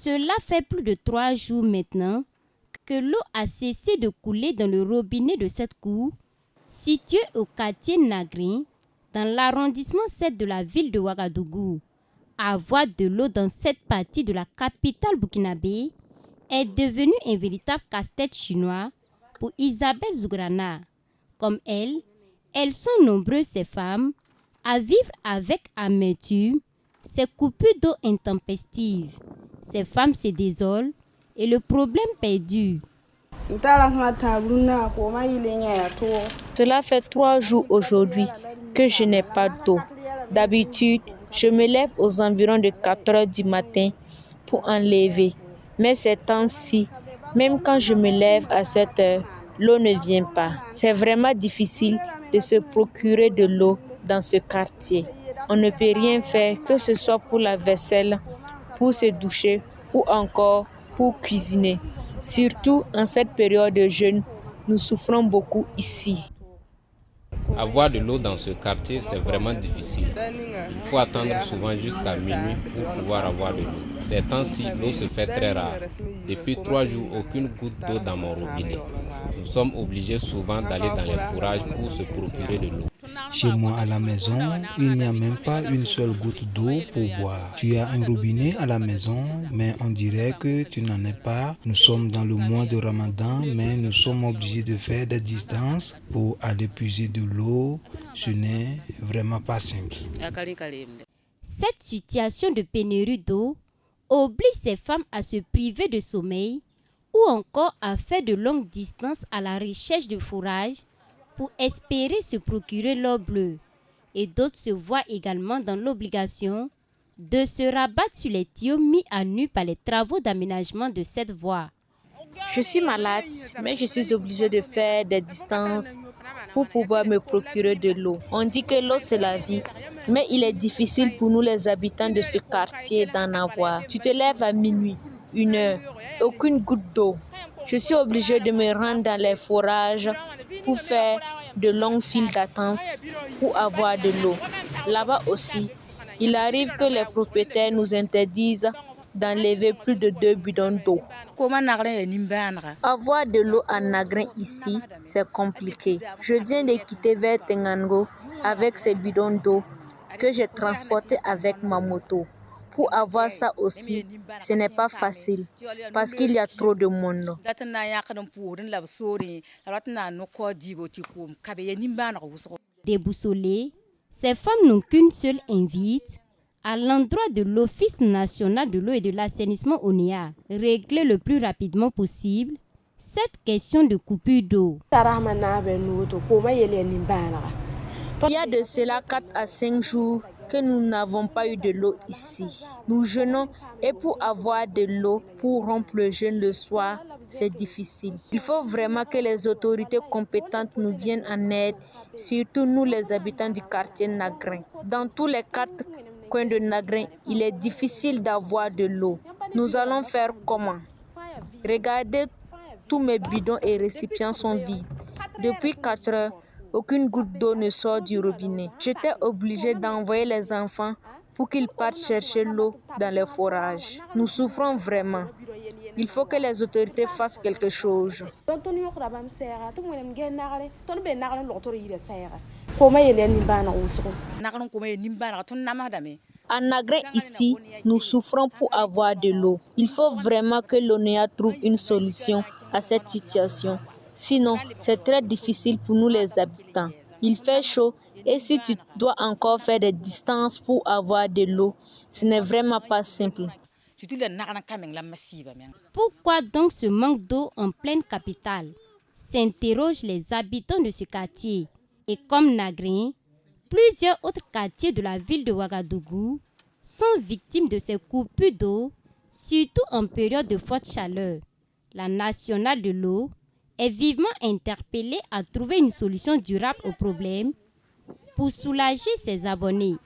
Cela fait plus de 3 jours maintenant que l'eau a cessé de couler dans le robinet de cette cour, située au quartier Nagrin, dans l'arrondissement 7 de la ville de Ouagadougou. Avoir de l'eau dans cette partie de la capitale burkinabé est devenu un véritable casse-tête chinois pour Isabelle Zougrana. Comme elle, elles sont nombreuses ces femmes à vivre avec amertume ces coupures d'eau intempestives. Ces femmes se désolent et le problème perdure. Cela fait 3 jours aujourd'hui que je n'ai pas d'eau. D'habitude, je me lève aux environs de 4 heures du matin pour enlever. Mais ces temps-ci, même quand je me lève à 7 heures, l'eau ne vient pas. C'est vraiment difficile de se procurer de l'eau dans ce quartier. On ne peut rien faire, que ce soit pour la vaisselle, pour se doucher ou encore pour cuisiner. Surtout en cette période de jeûne, nous souffrons beaucoup ici. Avoir de l'eau dans ce quartier, c'est vraiment difficile. Il faut attendre souvent jusqu'à minuit pour pouvoir avoir de l'eau. Ces temps-ci, l'eau se fait très rare. Depuis 3 jours, aucune goutte d'eau dans mon robinet. Nous sommes obligés souvent d'aller dans les fourrages pour se procurer de l'eau. Chez moi à la maison, il n'y a même pas une seule goutte d'eau pour boire. Tu as un robinet à la maison, mais on dirait que tu n'en as pas. Nous sommes dans le mois de Ramadan, mais nous sommes obligés de faire des distances pour aller puiser de l'eau. Ce n'est vraiment pas simple. Cette situation de pénurie d'eau oblige ces femmes à se priver de sommeil ou encore à faire de longues distances à la recherche de fourrage pour espérer se procurer l'eau bleue. Et d'autres se voient également dans l'obligation de se rabattre sur les tuyaux mis à nu par les travaux d'aménagement de cette voie. Je suis malade, mais je suis obligée de faire des distances pour pouvoir me procurer de l'eau. On dit que l'eau c'est la vie, mais il est difficile pour nous les habitants de ce quartier d'en avoir. Tu te lèves à minuit, 1 heure, aucune goutte d'eau. Je suis obligée de me rendre dans les forages pour faire de longues files d'attente pour avoir de l'eau. Là-bas aussi, il arrive que les propriétaires nous interdisent d'enlever plus de 2 bidons d'eau. Avoir de l'eau à Nagrin ici, c'est compliqué. Je viens de quitter vers Tengango avec ces bidons d'eau que j'ai transportés avec ma moto. Pour avoir ça aussi, ce n'est pas facile parce qu'il y a trop de monde. Déboussolées, ces femmes n'ont qu'une seule invite à l'endroit de l'Office national de l'eau et de l'assainissement ONEA, régler le plus rapidement possible cette question de coupure d'eau. Il y a de cela 4 à 5 jours que nous n'avons pas eu de l'eau ici. Nous jeûnons et pour avoir de l'eau, pour rompre le jeûne le soir, c'est difficile. Il faut vraiment que les autorités compétentes nous viennent en aide, surtout nous les habitants du quartier Nagrin. Dans tous les 4 coins de Nagrin, il est difficile d'avoir de l'eau. Nous allons faire comment? Regardez, tous mes bidons et récipients sont vides. Depuis 4 heures, aucune goutte d'eau ne sort du robinet. J'étais obligée d'envoyer les enfants pour qu'ils partent chercher l'eau dans les forages. Nous souffrons vraiment. Il faut que les autorités fassent quelque chose. À Nagrin ici, nous souffrons pour avoir de l'eau. Il faut vraiment que l'ONEA trouve une solution à cette situation. Sinon, c'est très difficile pour nous les habitants. Il fait chaud et si tu dois encore faire des distances pour avoir de l'eau, ce n'est vraiment pas simple. Pourquoi donc ce manque d'eau en pleine capitale? S'interrogent les habitants de ce quartier. Et comme Nagrin, plusieurs autres quartiers de la ville de Ouagadougou sont victimes de ces coupures d'eau, surtout en période de forte chaleur. La nationale de l'eau est vivement interpellée à trouver une solution durable au problème pour soulager ses abonnés.